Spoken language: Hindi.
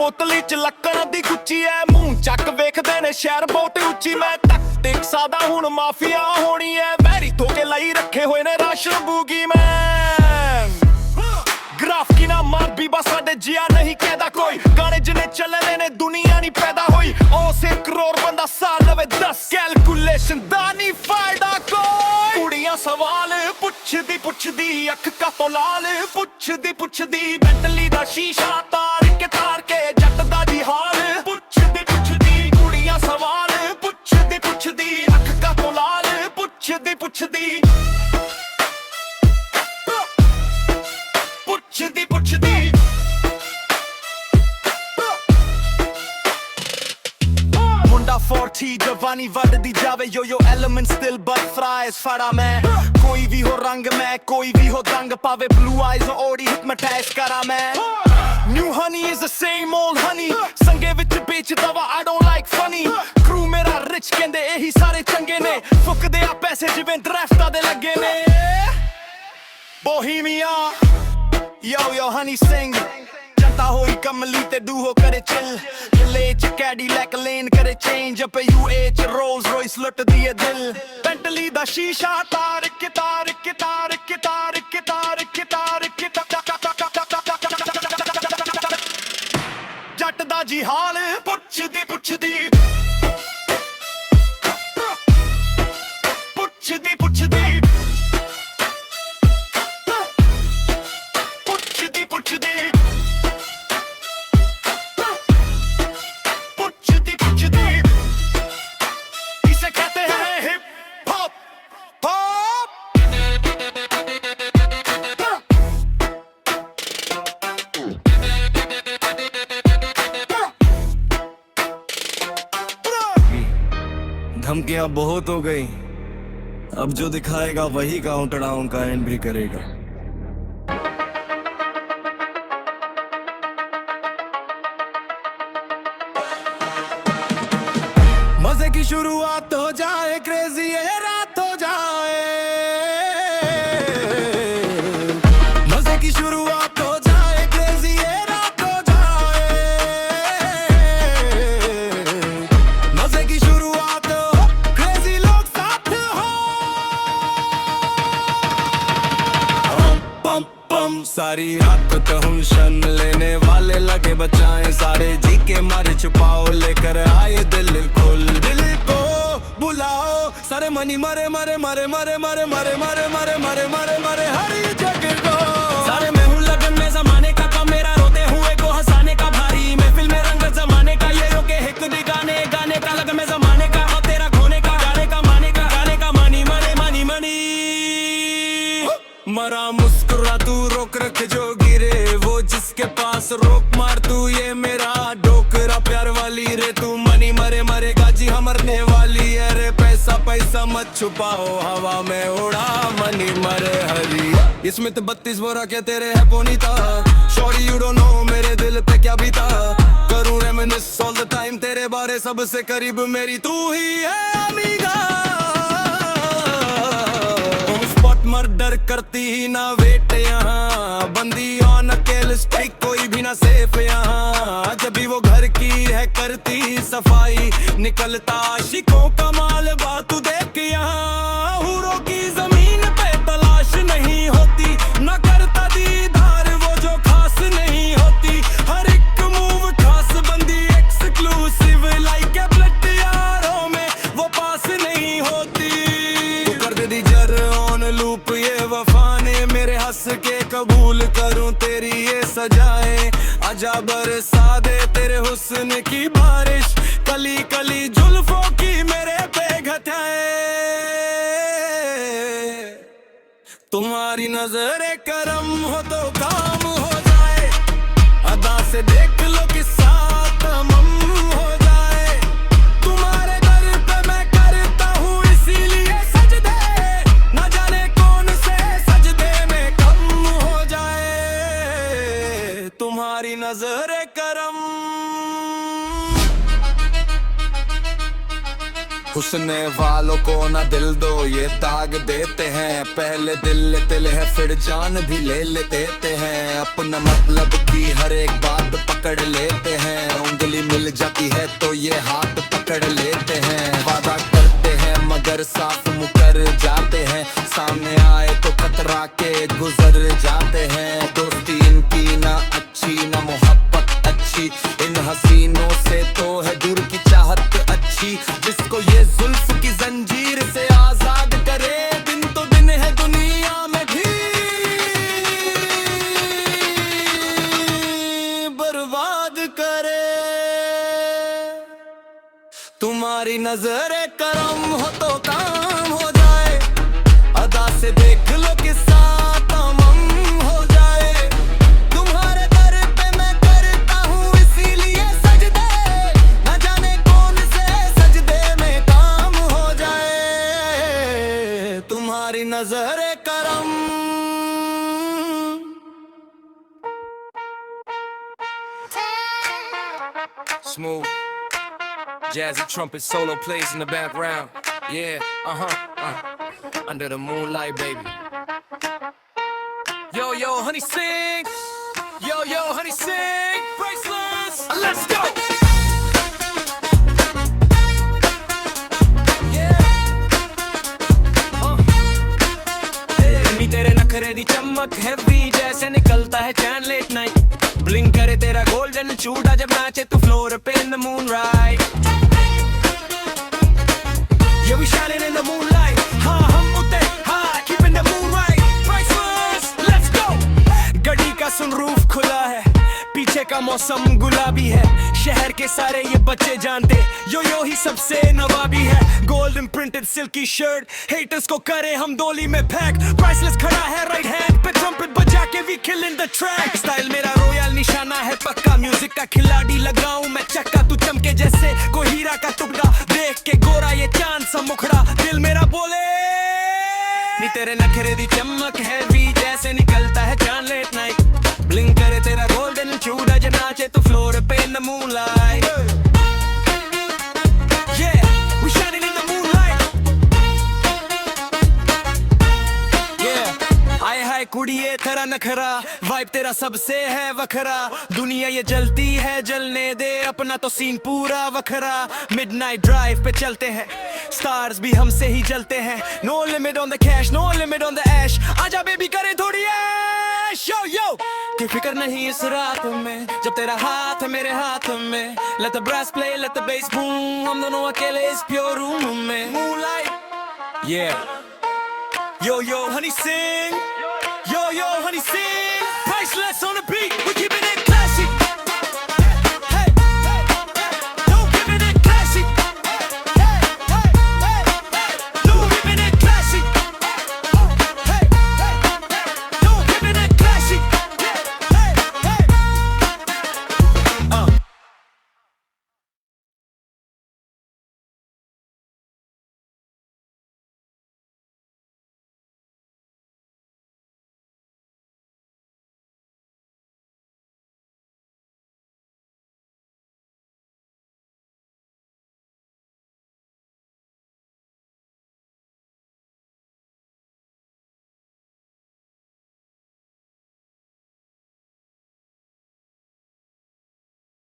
पोतली च लक्कड़ दी गुच्ची है, मूंह चक वेखदे ने शहर बहुत उच्ची। मैं तक टिक सादा हुण माफिया होनी है, वैरी धोके लाई रखे हुए ने राशन बूगी। मैं ग्राफ की ना मार भी बस साडे जिया नहीं कहदा कोई, गाने जिन्हें चलने ने दुनिया नहीं पैदा हुई। ओ से करोड़ बंदा साल लवे 10 कैलकुलेशन दा नहीं फायदा कोई। कुड़ियां सवाल पुछदी अख का तो लाल पुछदी बेंटली दा शीशा तार के जट दा जी हाल पुछदी कुड़ियां सवाल पुछदी अख का तो लाल पुछदी मुंडा 40 जवानी वधदी जावे यो एलिमेंट स्टिल बट फ्राइज फड़ा मैं। कोई भी हो रंग मैं कोई भी हो दंग पावे, ब्लू आइज ओडी हिप्नोटाइज करा मैं। New honey is the same old Honey, संगे विच बेच दवा I don't like funny. Crew मेरा रिच कहंदे यही सारे चंगे ने, फुकदे आ पैसे जिवें ड्राफ्टा दे लगे ने। बोहीमिया यो हनी सिंह जनता होई कमली ते डूहो करे चिल। ले च कैडीलैक लेन करे चेंज पे यूए च रोल्स रॉयस लुट दिए दिल। बेंटली दा शीशा तार के जट दा जी हाल पुछदी इसे कहते हैं हिप हॉप धमकियां बहुत हो गई, अब जो दिखाएगा वही काउंटर डाउन का एंड भी करेगा। मजे की शुरुआत हो जाए, क्रेजी ये रात हो जाए। मजे की शुरुआत हो जाए, क्रेजी ये रात हो जाए। मजे की शुरुआत हो, क्रेजी लोग साथ हो। पम पम सारी रात टेंशन लेने वाले लगे बचाएं सारे, जी के मारे छुपाओ लेकर आए दिल को बुलाओ सारे मनी मारे हरी जगह को। सारे मैं हूँ लगन में जमाने का कम मेरा, रोते हुए को हंसाने का भारी। महफिल में रंग जमाने का ये रोके हिक गाने का लग में जमाने का। और तेरा खोने का गाने का मानी मनी मरा मुस्कुरा तू रोक रख जो गिरे वो जिसके पास रोक मार तू। ये मेरा डोकरा प्यार वाली रे तू, मनी मरेगा जी हमरने वाली है रे। पैसा मत छुपाओ हवा में उड़ा, मनी मरे हरी। इसमें तो 32 बोरा क्या तेरे है पोनीता, शॉरी यू डोंट नो मेरे दिल पे क्या बीता। करूं रेमिनिस ऑल द टाइम तेरे बारे, सबसे करीब मेरी तू ही है अमीगा। स्पॉट मर्डर करती ही ना वेट यहाँ, बंदी ऑन अकेले स्ट्रिक कोई भी ना सेफ यहाँ। जब भी वो घर की है करती सफाई, निकलता आशिकों का माल बातू देख यहाँ। हूरों की जमीन पे तलाश नहीं होती, न करता दीदार वो जो खास नहीं होती। हर एक मूव खास बंदी एक्सक्लूसिव लाइक ए ब्लड यारों में वो पास नहीं होती। तू कर दे दी जर ऑन लूप ये वफा ने, मेरे हंस के कबूल करूं तेरी ये सजाएं। आजा बरसा दे तेरे हुस्न की बारिश, कली कली जुल्फों की मेरे पे घटाए। तुम्हारी नजरे करम हो तो काम हो जाए, अदा से देख लो किस्सा तमाम हो जाए। तुम्हारे दर पे मैं करता हूँ इसीलिए सजदे, न जाने कौन से सजदे में कम हो जाए। तुम्हारी नजरे करम हुस्न वालों को ना दिल दो, ये दाग देते हैं। पहले दिल है फिर जान भी ले लेते हैं। अपना मतलब की हर एक बात पकड़ लेते हैं। उंगली मिल जाती है तो ये हाथ पकड़ लेते हैं। वादा करते हैं मगर साफ मुकर जाते हैं। सामने आए तो कतरा के गुजर जाते हैं। दोस्ती इनकी ना अच्छी ना मोहब्बत अच्छी। इन हसीनों से तो है दूर की चाहत अच्छी। जिसको ये जुल्फ की जंजीर से आजाद करे, दिन तो दिन है दुनिया में भी बर्बाद करे। तुम्हारी नजरे करम हो तो काम हो जाए। अदा से देख लो किस्सा तमाम हो जाए। तुम्हारे दर पे मैं करता हूँ इसीलिए सजदे। न जाने कौन से सजदे में काम हो जाए। तुम्हारी नजरे करम। Smooth, jazzy trumpet solo plays in the background. Yeah, under the moonlight, baby. Yo, yo, honey, sing. Yo, yo, honey, sing. Priceless. Let's go. नी तेरे नखरे दी चमक हैवी जैसे निकलता है चैन लेट नाइट। ब्लिंक करे तेरा गोल्डन चूड़ा जब नाचे तू फ्लोर पे in the moonlight. Yeah, we shining in the moonlight. हाँ हम उते high, keeping the moon right. Priceless, let's go. गड़ी का sunroof खुला है, पीछे का मौसम गुलाबी है। शहर के सारे ये बच्चे जानते यो यो ही सबसे नवाबी है। Golden printed silky shirt, haters को करे हम डोली में पैक। प्राइसलेस खड़ा है राइट हैंड पे, ट्रम्पेट बजा के we killing the track. Style मेरा रॉयल निशाना है पक्का, म्यूजिक का खिलाड़ी लगाऊं मैं चक्का। तू चमके जैसे कोई हीरा का टुकड़ा, देख के गोरा ये चांद सा मुखड़ा। दिल मेरा बोले नी तेरे नखरे दी चमक है वी जैसे निकलता है चांद लेट नाइट। ब्लिंक करे तेरा गोल्डन चूड़ा जब नाचे तू फ्लोर पे in the moonlight. Yeah, we shining in the moonlight. Yeah, आए हाय कुड़िए तेरा नखरा, वाइब तेरा सबसे है वखरा। दुनिया ये जलती है जलने दे, अपना तो सीन पूरा वखरा। मिडनाइट ड्राइव पे चलते हैं, स्टार्स भी हमसे ही जलते हैं। No limit on the cash, no limit on the ash. आजा बेबी करे थोड़ी ऐश। यो यो कोई फिक्र नहीं इस रात में, जब तेरा हाथ है मेरे हाथ में। Let the brass play, let the bass boom, हम दोनों अकेले इस प्योर रूम में। Moonlight, yeah. Yo yo honey sing, yo yo honey sing. Priceless.